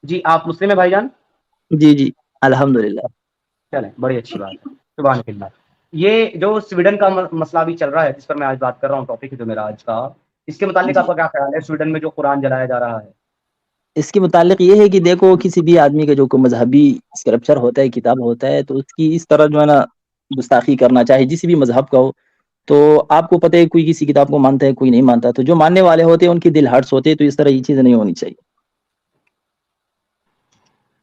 جی آپ مسلم ہیں بھائی جان؟ جی جی الحمدللہ. چلیں بڑی اچھی بات ہے، سبحان اللہ. یہ جو سویڈن کا مسئلہ بھی چل رہا ہے جس پر میں آج بات کر رہا ہوں، ٹاپک ہے جو میرا آج کا، اس کے متعلق جی آپ کا کیا خیال ہے؟ سویڈن میں جو قرآن جلایا جا رہا ہے. اس کے متعلق یہ ہے کہ دیکھو کسی بھی آدمی کا جو کوئی مذہبی اسکرپچر ہوتا ہے، کتاب ہوتا ہے، تو اس کی اس طرح جو ہے نا گستاخی کرنا، چاہے جسی بھی مذہب کا ہو. تو آپ کو پتہ ہے کوئی کسی کتاب کو مانتا ہے، کوئی نہیں مانتا. تو جو ماننے والے ہوتے ہیں ان کی دل ہرٹس ہوتے ہیں، تو اس طرح یہ چیزیں نہیں ہونی چاہیے.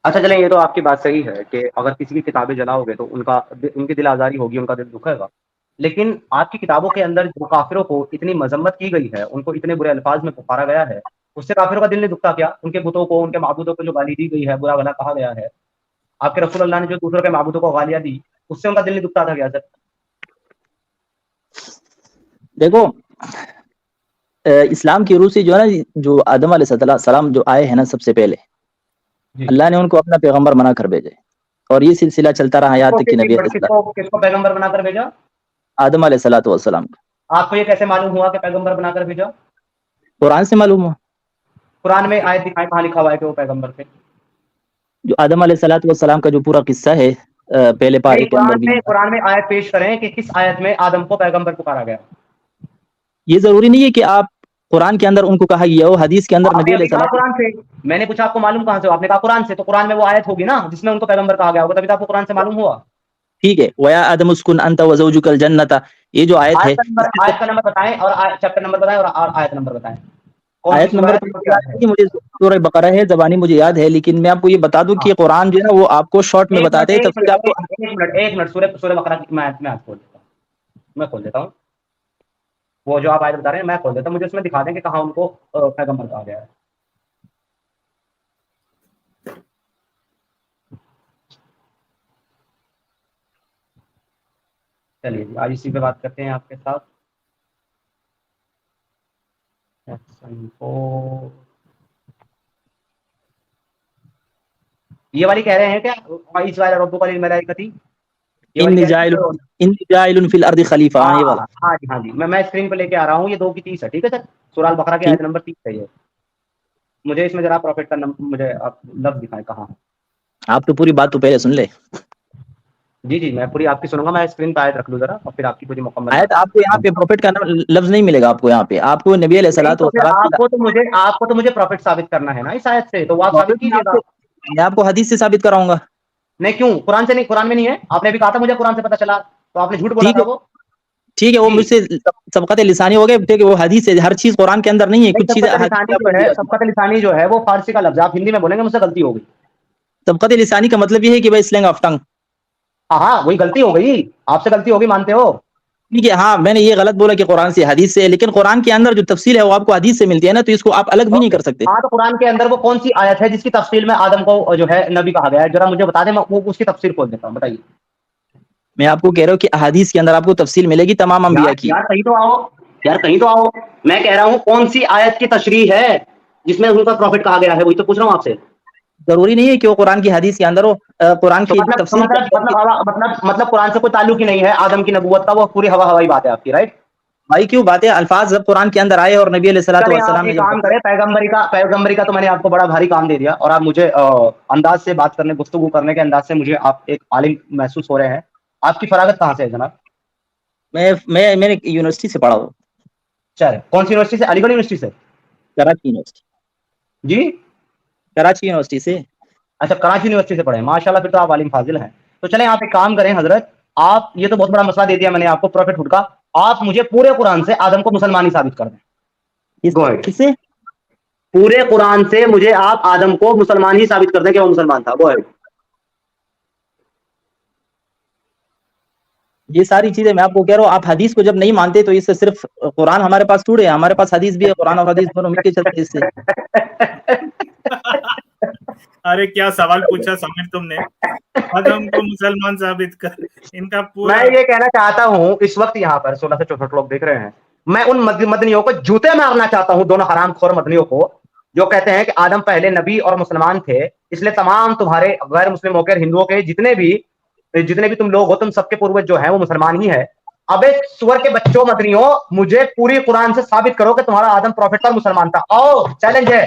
اچھا چلیں، یہ تو آپ کی بات صحیح ہے کہ اگر کسی کی کتابیں جلاؤ گے تو ان کی دل آزاری ہوگی، ان کا دل دکھے گا. لیکن آپ کی کتابوں کے اندر جو کافروں کو اتنی مذمت کی گئی ہے، ان کو اتنے برے الفاظ میں پکارا گیا ہے، اس سے کافروں کا دل نہیں دکھتا کیا؟ ان کے بتوں کو، ان کے معبودوں کو جو گالی دی گئی ہے، برا بھلا کہا گیا ہے، آپ کے رسول اللہ نے جو دوسروں کے معبودوں کو گالیاں دی، اس سے ان کا دل نہیں دکھتا تھا کیا سر؟ دیکھو اسلام کی روح سے جو ہے نا، جو آدم علیہ السلام جو آئے ہیں نا سب سے پہلے، جی اللہ نے ان کو اپنا پیغمبر بنا کر بھیجے، اور یہ سلسلہ چلتا رہا یہاں تک کہ نبی علیہ السلام کس کو پیغمبر بنا کر بھیجا؟ آدم علیہ السلام کو. آپ کو یہ کیسے معلوم ہوا کہ پیغمبر بنا کر بھیجا؟ قرآن سے معلوم ہوا. قرآن میں آیت دکھائیں کہاں لکھا ہوا ہے کہ وہ پیغمبر تھے؟ جو آدم علیہ السلام کا جو پورا قصہ ہے پہلے نہیں، پارے کے اندر بھی. قرآن میں آیت پیش کریں کہ کس آیت میں آدم کو پیغمبر پکارا گیا. یہ ضروری نہیں ہے کہ آپ قرآن کے اندر ان کو کہا گیا ہو، حدیث کے اندر آپ نبی نے علیہ ابھی کہا السلام. قرآن سے، میں نے پوچھا آپ کو معلوم کہاں سے ہو؟ آپ نے کہا قرآن سے، تو قرآن میں وہ آیت ہوگی نا جس میں ان کو پیغمبر کہا گیا ہوگا، تبھی تو آپ کو قرآن سے معلوم ہوا. ٹھیک ہے، وَيَا آدَمُ اسْكُنْ أَنْتَ وَزَوْجُكَ الْجَنَّةَ، یہ جو آیت ہے اس کے آیت کا نمبر بتائیں، اور چیپٹر نمبر بتائیں، اور آیت نمبر بتائیں. کون سی آیت سورہ نمبر ہے تو اور مجھے کیا یاد ہے؟ نہیں کہ مجھے سورہ بقرہ ہے، زبانی مجھے یاد ہے، لیکن میں آپ کو یہ بتا دوں ہاں، کہ قرآن جو ہے نا وہ آپ کو شارٹ میں ایک منٹ بتاتے ہیں، ایک تفسیر آپ کو. منٹ ایک منٹ ایک منٹ، سورہ بقرہ کی میں آپ کھول دیتا ہوں، میں کھول دیتا ہوں. وہ جو آپ آیت بتا رہے ہیں میں کھول دیتا ہوں، مجھے اس میں دکھا دیں کہ کہاں ان کو پیغمبر کہا گیا ہے. چلیے جی، آج اسی پہ بات کرتے ہیں آپ کے ساتھ. یہ والی کہہ رہے ہیں کہ اس والے ربو کا الملائکتی، یہ والی انی کہہ جاعل رہے ہیں. انی جاعل فی الارض خلیفہ، ہاں یہ والا. ہاں جی ہاں جی، میں اسکرین پہ لے کے آ رہا ہوں، یہ 2 کی 30 ہے. ٹھیک ہے سر، سورہ البقرہ کی ٹھیک. آیت نمبر 30 ہے. یہ مجھے اس میں ذرا پروفٹ کا مجھے آپ لفظ دکھائیں کہاں. آپ تو پوری بات تو پہلے سن لے. جی جی، میں پوری آپ کی سنوں گا. میں اسکرین پہ آیت رکھ لوں ذرا، اور پھر آپ کی پوری مکمل آیت بات آپ کو یہاں پہ پروفٹ کا لفظ نہیں ملے گا، آپ کو یہاں پہ آپ کو نبی علیہ نہیں. الصلوۃ تو پھر والسلام کی. آپ کو تو مجھے پروفٹ ثابت کرنا ہے نا اس آیت سے، تو وہ آپ ثابت پروفٹ کیجیے گا. میں آپ کو حدیث سے ثابت کراؤں گا. نہیں کیوں؟ قرآن سے نہیں؟ قرآن میں نہیں ہے؟ آپ نے بھی کہا تھا مجھے قرآن سے پتا چلا، تو آپ نے جھوٹ بولا ٹھیک تھا ہے وہ. ٹھیک ہے، وہ جی مجھ سے سبقت لسانی ہو گئے کہ وہ حدیث ہے، ہر چیز قرآن کے اندر نہیں ہے، نہیں، کچھ چیزیں سبقت احادیث لسانی میں آپ جو کو ہے، دیا. سبقت لسانی جو ہے وہ فارسی کا لفظ ہے. آپ ہندی میں بولیں گے، مجھ سے غلطی ہو گئی. سبقت لسانی کا مطلب یہ ہے کہ بھائی سلینگ آف ٹنگ. ہاں ہاں، وہی غلطی ہو گئی، آپ سے غلطی ہوگی، مانتے ہو؟ ٹھیک ہے، ہاں میں نے یہ غلط بولا کہ قرآن سے حدیث سے، لیکن قرآن کے اندر جو تفصیل ہے وہ آپ کو حدیث سے ملتی ہے نا، تو اس کو آپ الگ بھی نہیں اوکے. کر سکتے. ہاں، تو قرآن کے اندر وہ کون سی آیت ہے جس کی تفصیل میں آدم کو جو ہے نبی کہا گیا ہے؟ ذرا مجھے بتا دیں، میں وہ اس کی تفصیل کھول دیتا ہوں، بتائیے. میں آپ کو کہہ رہا ہوں کہ احادیث کے اندر آپ کو تفصیل ملے گی تمام انبیاء کی. یار کہیں تو آؤ، یار کہیں تو آؤ. میں کہہ رہا ہوں کون سی آیت کی تشریح ہے جس میں ان کا پروفٹ کہا گیا ہے، وہی تو پوچھ رہا ہوں آپ سے. ضروری نہیں ہے کہ وہ قرآن کی حدیث کے اندر ہو، قرآن کی تفصیل کے اندر. مطلب قرآن سے کوئی تعلق ہی نہیں ہے آدم کی نبوت کا، وہ پوری ہوائی بات ہے آپ کی، رائٹ؟ بھائی کیوں باتیں الفاظ جب قرآن کے اندر آئے اور نبی علیہ الصلوۃ چلیں آپ والسلام یہ نے جب کام کریں، پیغمبری کا تو میں نے آپ کو بڑا بھاری کام دے دیا، اور آپ مجھے انداز سے بات کرنے، گفتگو کرنے کے انداز سے مجھے آپ ایک عالم محسوس ہو رہے ہیں. آپ کی فراغت کہاں سے ہے جناب؟ میں نے یونیورسٹی سے پڑھا ہوں. چلے، کون سی یونیورسٹی سے؟ علی گڑھ یونیورسٹی سے؟ کراچی یونیورسٹی. جی، کراچی یونیورسٹی سے. اچھا، کراچی یونیورسٹی سے پڑھے، ماشاء اللہ، پھر تو آپ عالم فاضل ہیں. تو چلیں آپ ایک کام کریں حضرت، آپ یہ تو بہت بڑا مسئلہ دے دیا میں نے آپ کو پروفٹ ہوڈ کا، آپ مجھے پورے قرآن سے آدم کو مسلمان ہی ثابت کر دیں. Go ahead. کس سے؟ پورے قرآن سے مجھے آپ آدم کو مسلمان ہی ثابت کر دیں کہ وہ مسلمان تھا. Go ahead. یہ ساری چیزیں میں آپ کو کہہ رہا ہوں، آپ حدیث کو جب نہیں مانتے تو اس سے صرف قرآن ہمارے پاس ٹوڑے ہے، ہمارے پاس حدیث بھی ہے، قرآن اور حدیث دونوں مل کے چلتے ہیں اس سے. ارے کیا سوال پوچھا سمیر تم نے، آدم کو مسلمان ثابت کر، ان کا میں پورا. یہ کہنا چاہتا ہوں اس وقت یہاں پر 16 سے 64 لوگ دیکھ رہے ہیں، میں ان مدنیوں کو جوتے مارنا چاہتا ہوں، دونوں حرام خور مدنیوں کو، جو کہتے ہیں کہ آدم پہلے نبی اور مسلمان تھے، اس لیے تمام تمہارے غیر مسلم ہو کے ہندوؤں کے جتنے بھی تم لوگ ہو، تم سب کے پوروج جو ہیں وہ مسلمان ہی ہے. ابے سور کے بچوں مدنیوں، مجھے پوری قرآن سے ثابت کرو کہ تمہارا آدم پروفٹ اور مسلمان تھا. آؤ، چیلنج ہے.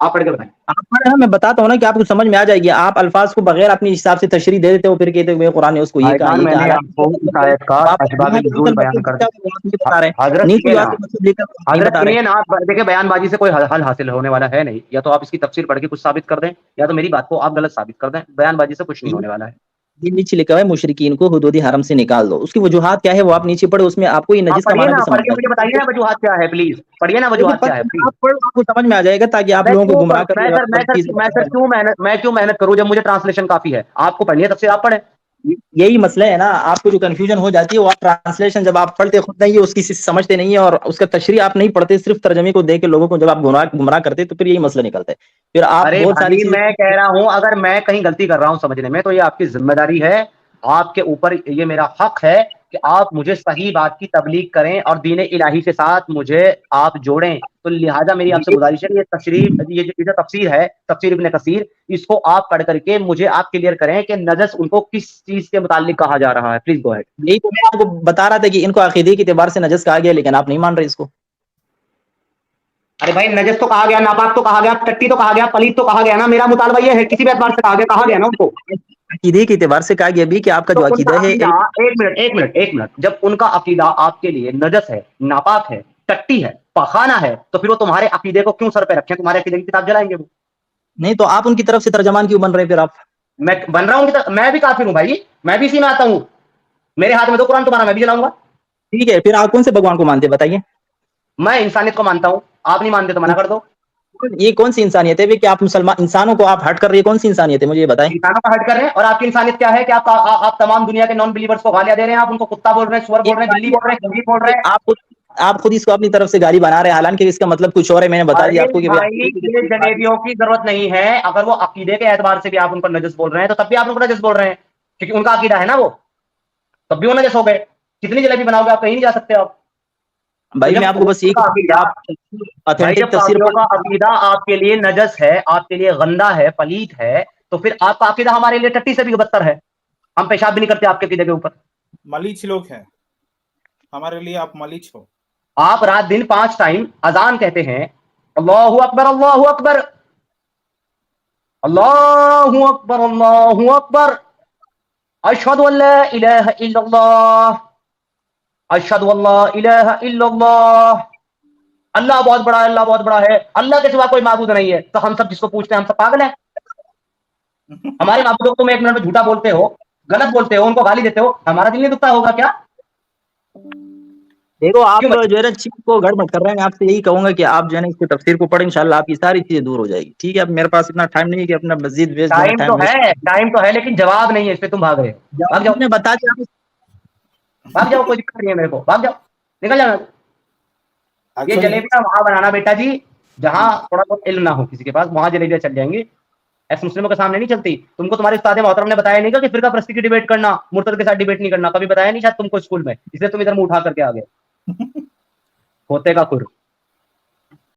آپ پڑھ کے بتائیں. آپ پڑھیں نا, میں بتاتا ہوں نا کہ آپ کو سمجھ میں آ جائے گی. آپ الفاظ کو بغیر اپنے حساب سے تشریح دے دیتے ہو, پھر کہتے ہوئے قرآن نے اس کو یہ کہا, بھائی جان یہ میں کہا. نے آپ کو اس آیت کا اسباب نزول بیان کر بتا رہے ہیں, حضرت نہیں سنیے کوئی نا, آپ کو مطلب لے کر نہیں حضرت بتا رہے. سنیے نا. آپ دیکھیں بیان بازی سے کوئی حل حاصل ہونے والا ہے نہیں. یا تو آپ اس کی تفسیر پڑھ کے کچھ ثابت کر دیں, یا تو میری بات کو آپ غلط ثابت کر دیں. بیان بازی سے کچھ نہیں ہونے والا ہے. یہ نیچے لکھا ہے مشرکین کو حدود حرم سے نکال دو. اس کی وجوہات کیا ہے وہ آپ نیچے پڑھے, اس میں آپ کو یہ آپ نجس کا پڑھیے معنی نا, بھی پڑھ سمجھ کے آ مجھے جائے بتائیے نا گا. وجوہات کیا ہے, پلیز پڑھیے نا دیکھو وجوہات کیا ہے پلیز. آپ پڑھو, آپ کو سمجھ میں آ جائے گا, تاکہ آپ میں لوگوں کیوں کو گمراہ کر میں کیوں محنت کروں جب مجھے ٹرانسلیشن کافی ہے. آپ کو پڑھنی ہے تفسیر آپ پڑھیں. یہی مسئلہ ہے نا, آپ کو جو کنفیوژن ہو جاتی ہے وہ آپ ٹرانسلیشن جب آپ پڑھتے خود نہیں, اس کی سمجھتے نہیں ہے, اور اس کا تشریح آپ نہیں پڑھتے, صرف ترجمے کو دیکھ کے لوگوں کو جب آپ گمراہ کرتے تو پھر یہی مسئلہ نکلتا ہے. پھر آپ ارے بہت ساری بھائی چیزیں. میں کہہ رہا ہوں اگر میں کہیں غلطی کر رہا ہوں سمجھنے میں تو یہ آپ کی ذمہ داری ہے. آپ کے اوپر یہ میرا حق ہے کہ آپ مجھے صحیح بات کی تبلیغ کریں اور دین الہی کے ساتھ مجھے آپ جوڑیں. تو لہٰذا میری آپ سے گزارش ہے, یہ جو تفسیر ہے, تفسیر ابن کثیر, اس کو آپ پڑھ کر کے مجھے آپ کلیئر کریں کہ نجس ان کو کس چیز کے متعلق کہا جا رہا ہے. Please go ahead. یہی تو میں آپ کو بتا رہا تھا کہ ان کو عقیدے کے اعتبار سے نجس کہا گیا, لیکن آپ نہیں مان رہے اس کو. ارے بھائی نجس تو کہا گیا, ناپاک تو کہا گیا, ٹٹی تو کہا گیا, پلیت تو کہا گیا نا. میرا مطالبہ یہ ہے کسی بھی اعتبار سے کہا گیا نا ان کو. عقیدے کے اعتبار سے کہا گیا بھی کہ آپ کا تو جو ان کا عقیدہ ہے عقیدہ, ایک منٹ, جب ان کا عقیدہ آپ کے لیے نجس ہے, ناپاک ہے, ٹٹی ہے, پخانہ ہے, تو پھر وہ تمہارے عقیدے کو کیوں سر پہ رکھیں, تمہارے عقیدے کی کتاب جلائیں گے وہ. نہیں تو آپ ان کی طرف سے ترجمان کیوں بن رہے پھر آپ. میں بن رہا ہوں, میں بھی کافر ہوں بھائی, میں بھی اسی میں آتا ہوں. میرے ہاتھ میں تو قرآن تمہارا, میں بھی جلاؤں گا. ٹھیک ہے, پھر آپ کون سے بھگوان کو مانتے ہیں بتائیے. میں انسانیت کو مانتا ہوں, آپ نہیں مانتے تو منع کر دو. یہ کون سی انسانیت ہے کہ آپ مسلمان انسانوں کو آپ ہٹ کر رہے, کون سی انسانیت ہے مجھے یہ بتائیں. انسانوں کا ہٹ کر رہے ہیں, اور آپ کی انسانیت کیا ہے کہ آپ تمام دنیا کے نان بلیورز کو گالیاں دے رہے ہیں. آپ ان کو کتا بول رہے ہیں, سور بول رہے ہیں, بلی بول رہے ہیں, بول رہے ہیں. آپ خود اس کو اپنی طرف سے گالی بنا رہے ہیں, حالانکہ اس کا مطلب کچھ اور ہے. میں نے بتا دیا ارے آپ کو کہ بھائی یہ جلیبیوں کی ضرورت نہیں ہے. اگر وہ عقیدے کے اعتبار سے بھی آپ ان پر نجس بول رہے ہیں تو تب بھی آپ ان پر نجس بول رہے ہیں, کیونکہ ان کا عقیدہ ہے نا وہ, تب بھی وہ نجس ہو گئے. کتنی جلیبی بناؤ گے, آپ کہیں نہیں جا سکتے آپ. بھائی میں آپ کو بس یہی جب کافروں کا عقیدہ آپ کے لیے نجس ہے, آپ کے لیے گندا ہے, پلیت ہے, تو پھر آپ کا عقیدہ ہمارے لیے ٹٹی سے بھی بدتر ہے. ہم پیشاب بھی نہیں کرتے آپ کے عقیدے کے اوپر. ملیچ لوگ ہیں ہمارے لیے, آپ ملیچ ہو. آپ رات دن 5 ٹائم اذان کہتے ہیں, اللہ اکبر اللہ اکبر اللہ اکبر اللہ اکبر, اشہد ان لا الہ الا اللہ اشہد ان لا الہ الا اللہ, اللہ بہت بڑا ہے, اللہ بہت بڑا ہے, اللہ کے سوا کوئی معبود نہیں ہے. تو ہم سب جس کو پوچھتے ہیں ہم سب پاگل ہیں. ہمارے معبودوں کو تم ایک منٹ میں جھوٹا بولتے ہو, غلط بولتے ہو, ان کو گالی دیتے ہو, ہمارا دل نہیں دکھتا ہوگا کیا؟ دیکھو آپ کیوں بھائی؟ جو ہے نا چیز کو گڑبڑ کر رہے ہیں. میں آپ سے یہی کہوں گا کہ آپ جو ہے نا اس کو تفسیر کو پڑھیں, انشاءاللہ آپ کی ساری چیزیں دور ہو جائے گی. ٹھیک ہے, اب میرے پاس اتنا ٹائم نہیں ہے کہ اپنا مزید ویسٹ جو ہے نا ٹائم تو ہے لیکن جواب نہیں ہے, اس پہ تم بھاگ رہے ہو. بھاگ جاؤ, میں بتا دیا. بھاگ جاؤ, کوئی دقت نہیں ہے میرے کو, بھاگ جاؤ, نکل جانا. یہ جلیبیاں وہاں بنانا بیٹا جی جہاں تھوڑا بہت علم نہ ہو کسی کے پاس, وہاں جلیبیاں چل جائیں گی. ایسے مسلموں کے سامنے نہیں چلتی. تم کو تمہارے استاد محترم نے بتایا نہیں کہ فرقہ پرستی کی ڈیبیٹ کرنا, مرتد کے ساتھ ڈیبیٹ نہیں کرنا, کبھی بتایا نہیں شاید تم کو اسکول میں, اس لیے تم ادھر منہ اٹھا کر کے آ گئے. ہوتے کا خر